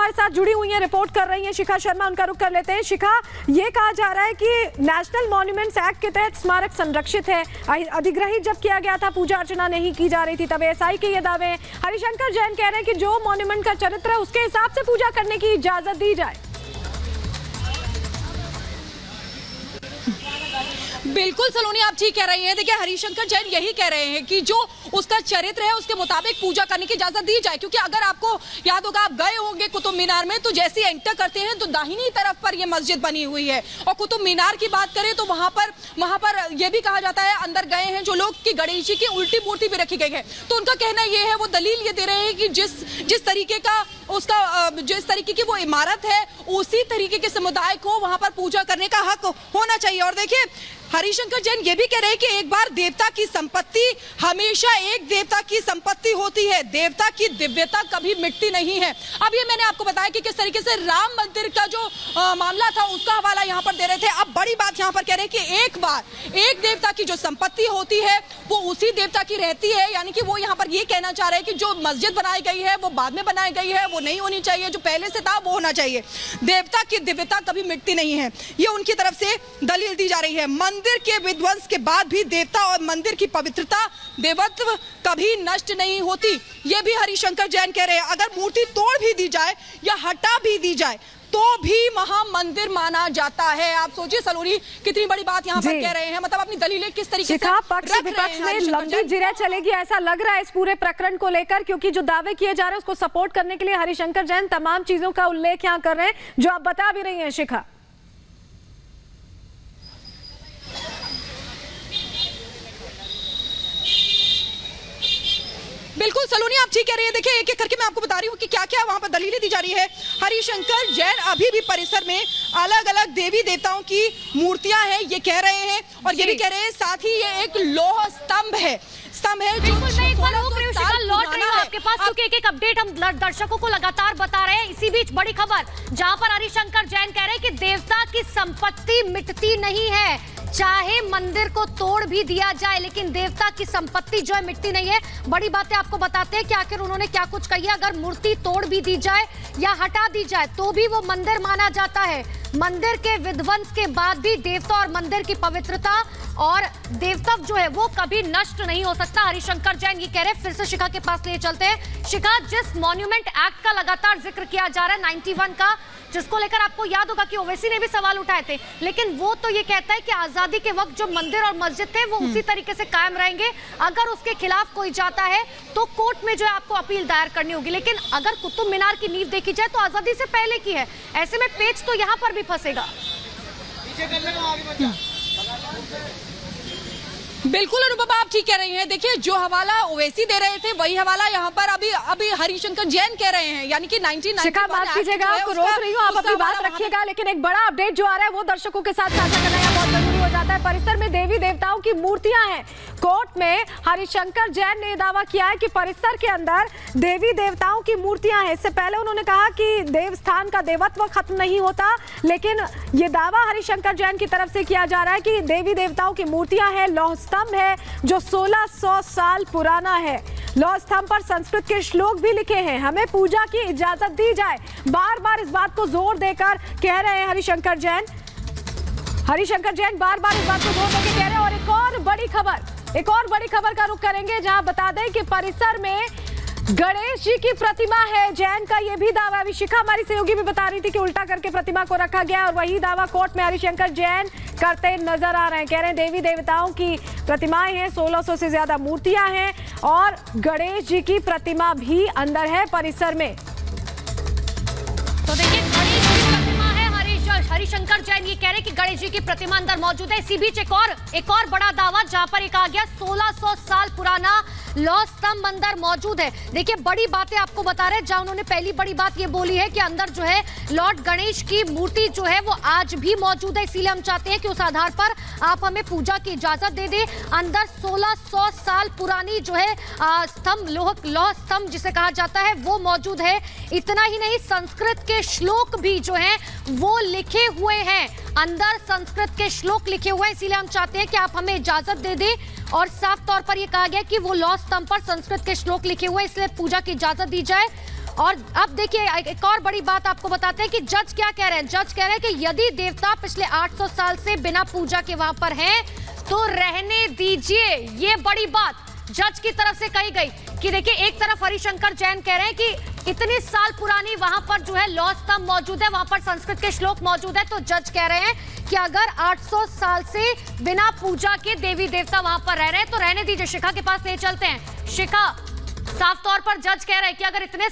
हमारे साथ जुड़ी हुई हैं, रिपोर्ट कर रही हैं शिखा शर्मा, उनका रुख कर लेते हैं। शिखा, ये कहा जा रहा है कि नेशनल मॉन्यूमेंट्स एक्ट के तहत स्मारक संरक्षित है, अधिग्रहित जब किया गया था पूजा अर्चना नहीं की जा रही थी, तब एसआई के ये दावे हैं। हरिशंकर जैन कह रहे हैं कि जो मॉन्यूमेंट का चरित्र है उसके हिसाब से पूजा करने की इजाजत दी जाए। बिल्कुल सलोनी, आप ठीक कह रही हैं। देखिए, हरिशंकर जैन यही कह रहे हैं कि जो उसका चरित्र है उसके मुताबिक पूजा करने की इजाजत दी जाए, क्योंकि अगर आपको याद होगा, आप गए होंगे कुतुब मीनार में, तो जैसे एंटर करते हैं तो दाहिनी तरफ पर ये मस्जिद बनी हुई है। और कुतुब मीनार की बात करें तो वहां पर यह भी कहा जाता है, अंदर गए हैं जो लोग कि गणेश जी की उल्टी मूर्ति भी रखी गई है। तो उनका कहना यह है, वो दलील ये दे रहे हैं कि जिस तरीके की वो इमारत है, उसी तरीके के समुदाय को वहां पर पूजा करने का हक होना चाहिए। और देखिए, हरिशंकर जैन ये भी कह रहे हैं कि एक बार देवता की संपत्ति हमेशा एक देवता की संपत्ति होती है, देवता की दिव्यता कभी मिटती नहीं है। अब ये मैंने आपको बताया कि किस तरीके से राम मंदिर का जो मामला था उसका हवाला यहाँ पर दे रहे थे। अब बड़ी बात यहाँ पर कह रहे हैं कि एक बार एक देवता की जो संपत्ति होती है वो उसी देवता की रहती है, यानी कि वो यहाँ पर ये कहना चाह रहे हैं कि जो मस्जिद बनाई गई है वो बाद में बनाई गई है, वो नहीं होनी चाहिए, जो पहले से था वो होना चाहिए। देवता की दिव्यता कभी मिटती नहीं है, ये उनकी तरफ से दलील दी जा रही है। मंदिर के विध्वंस के बाद भी देवता और मंदिर की पवित्रता, देवत्व कभी नष्ट नहीं होती, ये भी हरिशंकर जैन कह रहे हैं। अगर मूर्ति तोड़ भी दी जाए या हटा भी दी जाए तो भी वहां मंदिर माना जाता है। आप सोचिए सलोनी, कितनी बड़ी बात यहाँ पर कह रहे हैं, मतलब अपनी दलीलें किस तरीके से पक्ष विपक्ष में लंबी जिरह चलेगी ऐसा लग रहा है इस पूरे प्रकरण को लेकर, क्योंकि जो दावे किए जा रहे हैं उसको सपोर्ट करने के लिए हरिशंकर जैन तमाम चीजों का उल्लेख यहाँ कर रहे हैं जो आप बता भी रही हैं शिखा। बिल्कुल सलोनी, आप ठीक कह रही है। देखिए, एक एक करके मैं आपको बता रही हूँ कि क्या क्या वहां पर दलीलें दी जा रही है। हरिशंकर जैन अभी भी परिसर में अलग अलग देवी देवताओं की मूर्तियां हैं ये कह रहे हैं, और ये भी कह रहे हैं साथ ही ये एक लौह स्तंभ है जो लौट रही हूं आपके पास, क्योंकि एक अपडेट हम दर्शकों को लगातार बता रहे हैं। इसी बीच बड़ी खबर जहां पर हरिशंकर जैन कह रहे हैं कि देवता की संपत्ति मिटती नहीं है, चाहे मंदिर को तोड़ भी दिया जाए लेकिन देवता की संपत्ति जो है मिटती नहीं है। बड़ी बातें आपको बताते हैं कि आखिर उन्होंने क्या कुछ कही है। अगर मूर्ति तोड़ भी दी जाए या हटा दी जाए तो भी वो मंदिर माना जाता है। मंदिर के विध्वंस के बाद भी देवता और मंदिर की पवित्रता और देवत्व जो है वो कभी नष्ट नहीं हो सकता। हरिशंकर जैन ये कह रहे हैं। फिर से शिखा के पास ले चलते हैं। शिखा, जिस मॉन्यूमेंट एक्ट का लगातार जिक्र किया जा रहा है 91 का, जिसको लेकर आपको याद होगा कि ओवैसी ने भी सवाल उठाए थे, लेकिन वो तो ये कहता है कि आजादी के वक्त जो मंदिर और मस्जिद थे वो उसी तरीके से कायम रहेंगे। अगर उसके खिलाफ कोई जाता है तो कोर्ट में जो है आपको अपील दायर करनी होगी। लेकिन अगर कुतुब मीनार की नींव देखी जाए तो आजादी से पहले की है, ऐसे में पेच तो यहाँ पर भी फंसेगा। बिल्कुल अनुपमा, आप ठीक कह रही हैं। देखिए, जो हवाला ओवैसी दे रहे थे वही हवाला यहाँ पर अभी हरिशंकर जैन कह रहे हैं, यानी कि 1991 शिखा, माफ कीजिएगा, आपको रोक रही हूँ, आप अपनी बात रखिएगा, लेकिन एक बड़ा अपडेट जो आ रहा है वो दर्शकों के साथ साझा करना बहुत जरूरी हो जाता है। परिसर में देवी देवताओं की मूर्तियां हैं। कोर्ट में हरिशंकर जैन ने दावा किया है कि परिसर के अंदर देवी देवताओं की मूर्तियां हैं। इससे पहले उन्होंने कहा कि देवस्थान का देवत्व खत्म नहीं होता, लेकिन ये दावा हरिशंकर जैन की तरफ से किया जा रहा है कि देवी देवताओं की मूर्तियां हैं, लौह स्तंभ है जो 1600 साल पुराना है। लौह स्तंभ पर संस्कृत के श्लोक भी लिखे हैं। हमें पूजा की इजाजत दी जाए, बार बार इस बात को जोर देकर कह रहे हैं हरिशंकर जैन बार बार इस बात को जोर देकर कह रहे हैं। और एक और बड़ी खबर का रुख करेंगे, जहां बता दें कि परिसर में गणेश जी की प्रतिमा है। जैन का यह भी दावा, अभी शिखा हमारी सहयोगी भी बता रही थी कि उल्टा करके प्रतिमा को रखा गया, और वही दावा कोर्ट में हरिशंकर जैन करते नजर आ रहे हैं। कह रहे हैं देवी देवताओं की प्रतिमाएं हैं, 1600 से ज्यादा मूर्तियां हैं और गणेश जी की प्रतिमा भी अंदर है परिसर में। तो देखिए, गणेश जी की प्रतिमा है। हरिशंकर जैन ये कह रहे हैं कि गणेश जी की प्रतिमा अंदर मौजूद है। इसी बीच एक और बड़ा दावा, जहां पर एक आ गया 1600 साल पुराना लौह स्तंभ अंदर मौजूद है। देखिए, बड़ी बातें आपको बता रहे हैं। जहां उन्होंने पहली बड़ी बात ये बोली है कि अंदर जो है लॉर्ड गणेश की मूर्ति जो है वो आज भी मौजूद है, इसीलिए हम चाहते हैं कि उस आधार पर आप हमें पूजा की इजाजत दे दें। अंदर 1600 साल पुरानी जो है स्तंभ, लौह स्तंभ जिसे कहा जाता है, वो मौजूद है। इतना ही नहीं, संस्कृत के श्लोक भी जो है वो लिखे हुए हैं। अंदर संस्कृत के श्लोक लिखे हुए हैं, इसीलिए हम चाहते हैं कि आप हमें इजाजत दे दें। और साफ तौर पर यह कहा गया कि वो लौह स्तंभ पर संस्कृत के श्लोक लिखे हुए, इसलिए पूजा की इजाजत दी जाए। और अब देखिए एक और बड़ी बात आपको बताते हैं कि जज क्या कह रहे हैं। जज कह रहे हैं कि यदि देवता पिछले 800 साल से बिना पूजा के वहां पर हैं तो रहने दीजिए। ये बड़ी बात जज की तरफ से कही गई कि देखिए, एक तरफ हरिशंकर जैन कह रहे हैं कि इतने साल पुरानी वहां पर जो है लौह स्तंभ मौजूद है, वहां पर संस्कृत के श्लोक मौजूद है, तो जज कह रहे हैं कि अगर 800 साल से बिना पूजा के देवी देवता वहां पर रह रहे हैं तो रहने दीजिए। शिखा के पास ले चलते हैं। शिखा, साफ तौर पर जज कह रहे हैं कि अगर इतने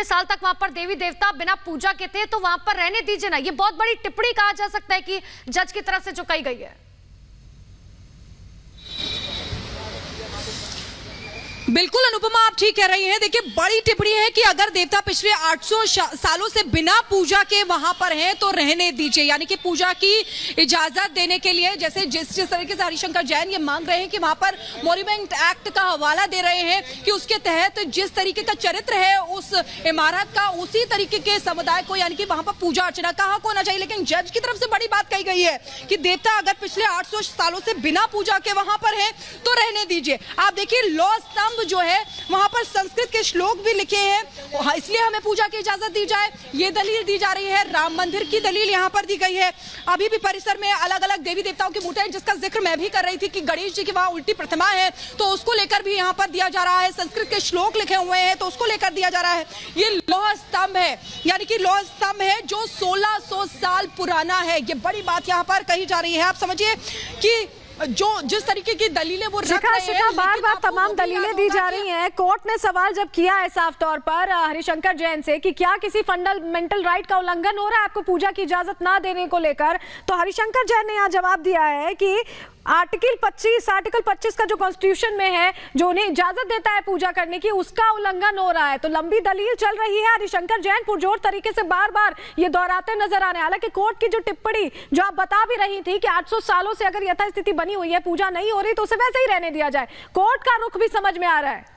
साल तक वहां पर देवी देवता बिना पूजा के थे तो वहां पर रहने दीजिए ना। ये बहुत बड़ी टिप्पणी कहा जा सकता है कि जज की तरफ से जो कही गई है। बिल्कुल अनुपमा, आप ठीक कह रही हैं। देखिए, बड़ी टिप्पणी है कि अगर देवता पिछले 800 सालों से बिना पूजा के वहां पर हैं तो रहने दीजिए, यानी कि पूजा की इजाजत देने के लिए जैसे जिस तरीके से हरिशंकर जैन ये मांग रहे हैं कि वहां पर मॉन्यूमेंट एक्ट का हवाला दे रहे हैं कि उसके तहत जिस तरीके का चरित्र है उस इमारत का, उसी तरीके के समुदाय को यानी कि वहां पर पूजा अर्चना का हक होना चाहिए। लेकिन जज की तरफ से बड़ी बात कही गई है कि देवता अगर पिछले 800 सालों से बिना पूजा के वहां पर है तो रहने दीजिए। आप देखिए, लौह स्तंभ जो है वहां पर संस्कृत के श्लोक भी लिखे हैं, इसलिए हमें पूजा की इजाजत दी जाए, ये दलील दी जा रही है। राम मंदिर की दलील यहां पर दी गई है। अभी भी परिसर में अलग अलग देवी देवताओं की मूर्तियां, जिसका जिक्र मैं भी कर रही थी कि गणेश जी की वहां उल्टी प्रतिमा है तो उसको लेकर भी यहां पर दिया जा रहा है। संस्कृत के श्लोक लिखे हुए हैं तो उसको लेकर दिया जा रहा है। ये लौह स्तंभ है, यानी कि लौह स्तंभ है जो 1600 साल पुराना है। ये बड़ी बात यहां पर कही जा रही है। आप समझिए कि जो जिस तरीके की दलीलें वो रख रहे हैं, बार बार तमाम दलीलें दी जा रही हैं। कोर्ट ने सवाल जब किया है साफ तौर पर हरिशंकर जैन से कि क्या किसी फंडामेंटल राइट का उल्लंघन हो रहा है आपको पूजा की इजाजत ना देने को लेकर, तो हरिशंकर जैन ने यहाँ जवाब दिया है कि आर्टिकल 25 का जो कॉन्स्टिट्यूशन में है, जो उन्हें इजाजत देता है पूजा करने की, उसका उल्लंघन हो रहा है। तो लंबी दलील चल रही है। हरिशंकर जैन पुरजोर तरीके से बार बार ये दोहराते नजर आ रहे हैं। हालांकि कोर्ट की जो टिप्पणी जो आप बता भी रही थी कि 800 सालों से अगर यथास्थिति बनी हुई है, पूजा नहीं हो रही, तो उसे वैसे ही रहने दिया जाए। कोर्ट का रुख भी समझ में आ रहा है।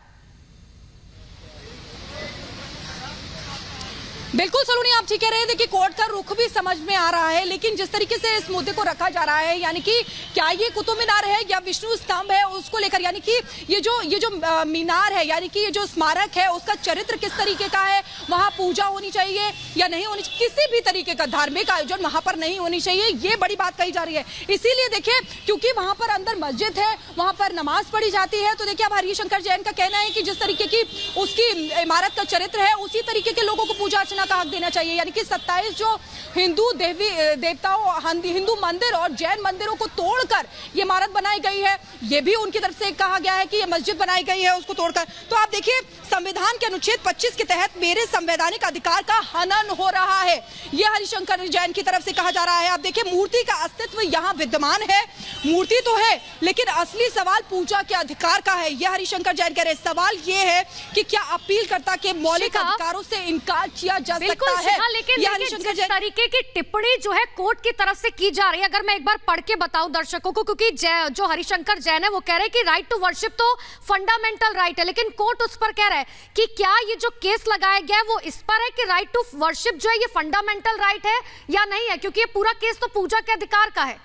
बिल्कुल सलोनी, आप ठीक कह रहे हैं। देखिए, कोर्ट का रुख भी समझ में आ रहा है, लेकिन जिस तरीके से इस मुद्दे को रखा जा रहा है, यानी कि क्या ये कुतुब मीनार है या विष्णु स्तंभ है, उसको लेकर, यानी कि ये जो मीनार है, यानी कि ये जो स्मारक है, उसका चरित्र किस तरीके का है, वहां पूजा होनी चाहिए या नहीं होनी चाहिए, किसी भी तरीके का धार्मिक आयोजन वहां पर नहीं होनी चाहिए, ये बड़ी बात कही जा रही है। इसीलिए देखिए, क्योंकि वहां पर अंदर मस्जिद है, वहां पर नमाज पढ़ी जाती है, तो देखिए अब हरिशंकर जैन का कहना है कि जिस तरीके की उसकी इमारत का चरित्र है, उसी तरीके के लोगों को पूजा अर्चना का हक देना चाहिए। यानी कि 27 जो हिंदू देवी देवताओं, हिंदू मंदिर और जैन मंदिरों को तोड़कर ये इमारत बनाई गई है, ये भी उनकी तरफ से कहा गया है कि ये मस्जिद बनाई गई है उसको तोड़कर। तो आप देखिए, संविधान के अनुच्छेद 25 के तहत मेरे संवैधानिक अधिकार का हनन हो रहा है, ये हरिशंकर जैन की तरफ से कहा जा रहा है। आप देखिए, मूर्ति का अस्तित्व यहाँ विद्यमान है, मूर्ति तो है, लेकिन असली सवाल पूजा के अधिकार का है, यह हरिशंकर जैन कह रहे हैं। सवाल ये है कि क्या अपीलकर्ता के मौलिक अधिकारों से इनकार किया जा सकता है? लेकिन जिस तरीके की टिप्पणी जो है कोर्ट की तरफ से की जा रही है, अगर मैं एक बार पढ़ के बताऊं दर्शकों को, क्योंकि जो हरिशंकर जैन है वो कह रहे हैं कि राइट टू वर्शिप तो फंडामेंटल राइट है, लेकिन कोर्ट उस पर कह रहा है कि क्या ये जो केस लगाया गया है वो इस पर है कि राइट टू वर्शिप जो है ये फंडामेंटल राइट है या नहीं है, क्योंकि ये पूरा केस तो पूजा के अधिकार का है।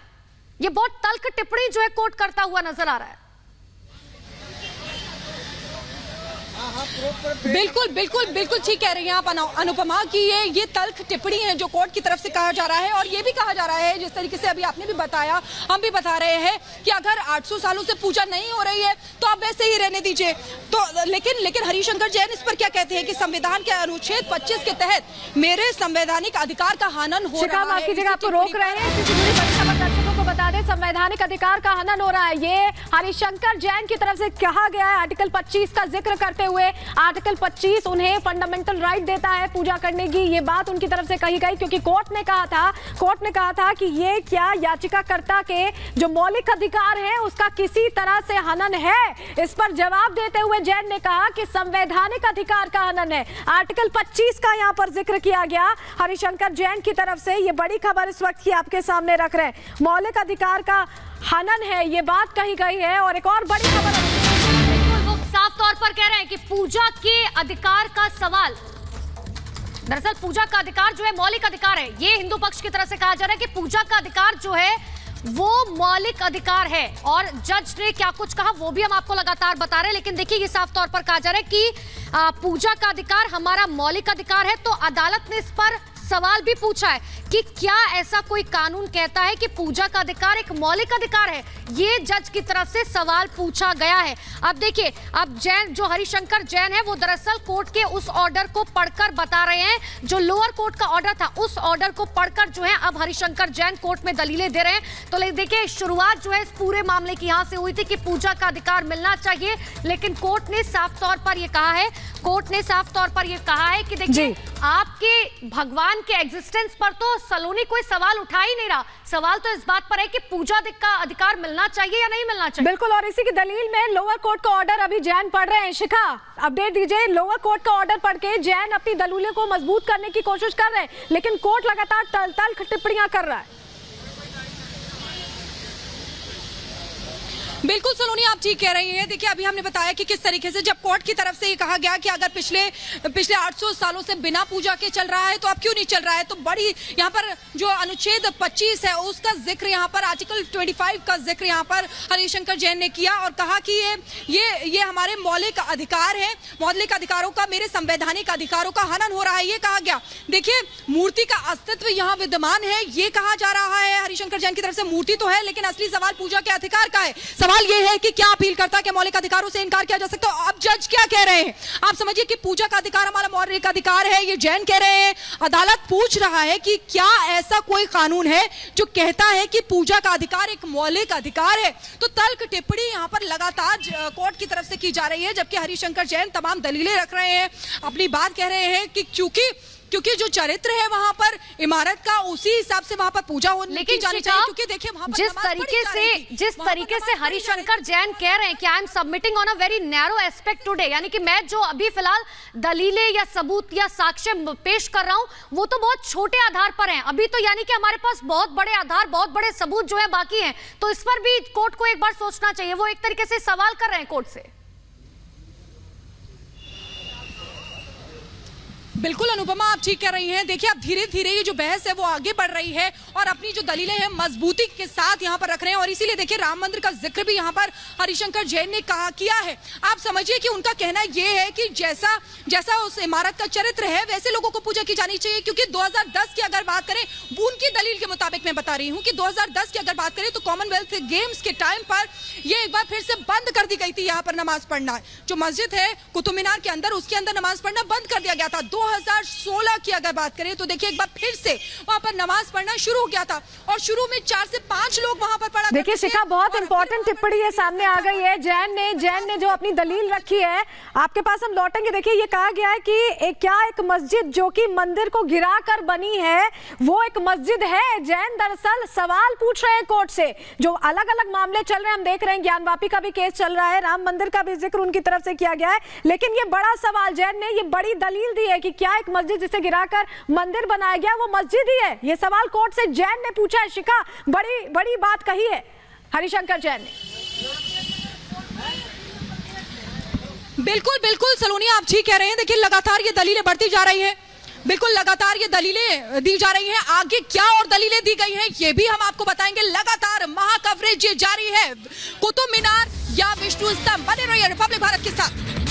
ये बहुत तल्ख टिप्पणी जो है कोर्ट करता हुआ नजर आ रहा है। बिल्कुल बिल्कुल बिल्कुल ठीक कह रही हैं आप अनुपमा कि ये तल्ख टिप्पणी है जो कोर्ट की तरफ से कहा जा रहा है। और ये भी कहा जा रहा है, जिस तरीके से अभी आपने भी बताया, हम भी बता रहे हैं कि अगर 800 सालों से पूजा नहीं हो रही है तो आप वैसे ही रहने दीजिए। तो लेकिन हरिशंकर जैन इस पर क्या कहते हैं कि संविधान के अनुच्छेद 25 के तहत मेरे संवैधानिक अधिकार का हनन हो रहा है। आपकी जगह आपको रोक रहे हैं, दर्शकों को बता दें संवैधानिक अधिकार का हनन हो रहा है, ये हरिशंकर जैन की तरफ से कहा गया है। आर्टिकल 25 का जिक्र करते हुए, आर्टिकल 25 उन्हें फंडामेंटल राइट देता है पूजा करने की, ये बात उनकी तरफ से कही गई, क्योंकि कोर्ट ने कहा था कि ये क्या याचिकाकर्ता के जो मौलिक अधिकार है उसका किसी तरह से हनन है। इस पर जवाब देते हुए जैन ने कहा कि संवैधानिक अधिकार का हनन है। आर्टिकल 25 का यहाँ पर जिक्र किया गया हरिशंकर जैन की तरफ से। ये बड़ी खबर इस वक्त की आपके सामने रख रहे हैं, मौलिक अधिकार का हनन है, ये बात कही गई है। और एक और बड़ी खबर साफ तौर पर कह रहे हैं कि पूजा के अधिकार का सवाल, दरअसल पूजा का अधिकार जो है मौलिक अधिकार है, ये हिंदू पक्ष की तरफ से कहा जा रहा है कि पूजा का अधिकार जो है वो मौलिक अधिकार है। और जज ने क्या कुछ कहा वो भी हम आपको लगातार बता रहे हैं, लेकिन देखिए ये साफ तौर पर कहा जा रहा है कि पूजा का अधिकार हमारा मौलिक अधिकार है। तो अदालत ने इस पर सवाल भी पूछा है कि क्या ऐसा कोई कानून कहता है कि पूजा का अधिकार एक मौलिक अधिकार है। ये जज की तरफ से सवाल पूछा गया है। अब देखिए, अब जैन जो हरिशंकर जैन है वो दरअसल कोर्ट के उस ऑर्डर को पढ़कर बता रहे हैं, जो लोअर कोर्ट का ऑर्डर था उस ऑर्डर को पढ़कर जो है अब हरिशंकर जैन कोर्ट में दलीलें दे रहे हैं। तो देखिए शुरुआत जो है इस पूरे मामले की यहां से हुई थी कि पूजा का अधिकार मिलना चाहिए, लेकिन कोर्ट ने साफ तौर पर यह कहा है कि देखिए आपके भगवान के एग्जिस्टेंस पर तो सलोनी कोई सवाल उठा ही नहीं रहा। सवाल तो इस बात पर है कि पूजा का अधिकार मिलना चाहिए या नहीं मिलना चाहिए। बिल्कुल, और इसी की दलील में लोअर कोर्ट का ऑर्डर अभी जैन पढ़ रहे हैं। शिखा, अपडेट दीजिए। लोअर कोर्ट का ऑर्डर पढ़ के जैन अपनी दलीलों को मजबूत करने की कोशिश कर रहे हैं, लेकिन कोर्ट लगातार टल-टल टिप्पणियां कर रहा है। बिल्कुल सलोनी, आप ठीक कह रही हैं। देखिए अभी हमने बताया कि किस तरीके से जब कोर्ट की तरफ से ये कहा गया कि अगर पिछले 800 सालों से बिना पूजा के चल रहा है तो अब क्यों नहीं चल रहा है, तो बड़ी यहाँ पर जो अनुच्छेद 25 है उसका जिक्र, यहाँ पर आर्टिकल 25 का जिक्र यहाँ पर हरिशंकर जैन ने किया और कहा कि ये हमारे मौलिक अधिकार है, मौलिक अधिकारों का, मेरे संवैधानिक अधिकारों का हनन हो रहा है, ये कहा गया। देखिए मूर्ति का अस्तित्व यहाँ विद्यमान है, ये कहा जा रहा है हरिशंकर जैन की तरफ से। मूर्ति तो है, लेकिन असली सवाल पूजा के अधिकार का है। सवाल ये है कि क्या अपील करता है कि मौलिक अधिकारों से इनकार किया जा सकता है। अब जज क्या कह रहे हैं, आप समझिए कि पूजा का अधिकार हमारा मौलिक अधिकार है, ये जैन कह रहे हैं। अदालत पूछ रहा है कि क्या ऐसा कोई कानून है जो कहता है कि पूजा का अधिकार एक मौलिक अधिकार है। तो तल्ख टिप्पणी यहां पर लगातार कोर्ट की तरफ से की जा रही है, जबकि हरिशंकर जैन तमाम दलीलें रख रहे हैं, अपनी बात कह रहे हैं कि क्योंकि जो चरित्र है वहां पर इमारत का, उसी हिसाब से वहां पर पूजा होने की जानी चाहिए। क्योंकि देखिए वहां पर जिस तरीके से हरिशंकर जैन कह रहे हैं कि I am submitting on a very narrow aspect today, यानी कि मैं जो अभी फिलहाल दलीलें या सबूत या साक्ष्य पेश कर रहा हूं वो तो बहुत छोटे आधार पर हैं। अभी तो यानी कि हमारे पास बहुत बड़े आधार, बहुत बड़े सबूत जो है बाकी हैं। तो इस पर भी कोर्ट को एक बार सोचना चाहिए। वो एक तरीके से सवाल कर रहे हैं कोर्ट से। बिल्कुल अनुपमा, आप ठीक कह रही हैं। देखिए अब धीरे धीरे ये जो बहस है वो आगे बढ़ रही है और अपनी जो दलीलें हैं मजबूती के साथ यहाँ पर रख रहे हैं। और इसीलिए देखिए राम मंदिर का जिक्र भी यहाँ पर हरिशंकर जैन ने किया है। आप समझिए कि उनका कहना ये है कि जैसा उस इमारत का चरित्र है वैसे लोगों को पूजा की जानी चाहिए। क्योंकि 2010 की अगर बात करें, उनकी दलील के मुताबिक मैं बता रही हूँ कि 2010 की अगर बात करें तो कॉमनवेल्थ गेम्स के टाइम पर ये एक बार फिर से बंद कर दी गई थी। यहाँ पर नमाज पढ़ना, जो मस्जिद है कुतुब मीनार के अंदर, उसके अंदर नमाज पढ़ना बंद कर दिया गया था। 2016 की अगर बात करें तो देखिए एक बार फिर से वहां पर नमाज पढ़ना शुरू हो गया था और शुरू में 4 से 5 लोग वहां पर पढ़ा। देखिए शिखा, बहुत इंपॉर्टेंट टिप्पणी ये सामने आ गई है। जैन ने जो अपनी दलील रखी है, आपके पास हम लौटेंगे। देखिए ये कहा गया है कि क्या एक मस्जिद जो कि मंदिर को गिराकर बनी है वो एक मस्जिद है। जैन दरअसल सवाल पूछ रहे हैं कोर्ट से। जो अलग अलग मामले चल रहे हैं, हम देख रहे हैं ज्ञानवापी का भी केस चल रहा है, राम मंदिर का भी जिक्र उनकी तरफ से किया गया है, लेकिन ये बड़ा सवाल, जैन ने ये बड़ी दलील दी है कि क्या एक मस्जिद जिसे गिराकर मंदिर बनाया गया वो मस्जिद ही है। ये सवाल कोर्ट से जैन ने पूछा है। शिखा, बड़ी बात कही है हरिशंकर जैन ने। बिल्कुल सलोनी, आप ठीक कह रहे हैं। देखिए लगातार ये दलीलें बढ़ती जा रही है, बिल्कुल लगातार ये दलीलें दी जा रही हैं। आगे क्या और दलीलें दी गई हैं ये भी हम आपको बताएंगे। लगातार महा कवरेज ये जारी है। कुतुब मीनार या विष्णु स्तंभ, बने रहिए रिपब्लिक भारत के साथ।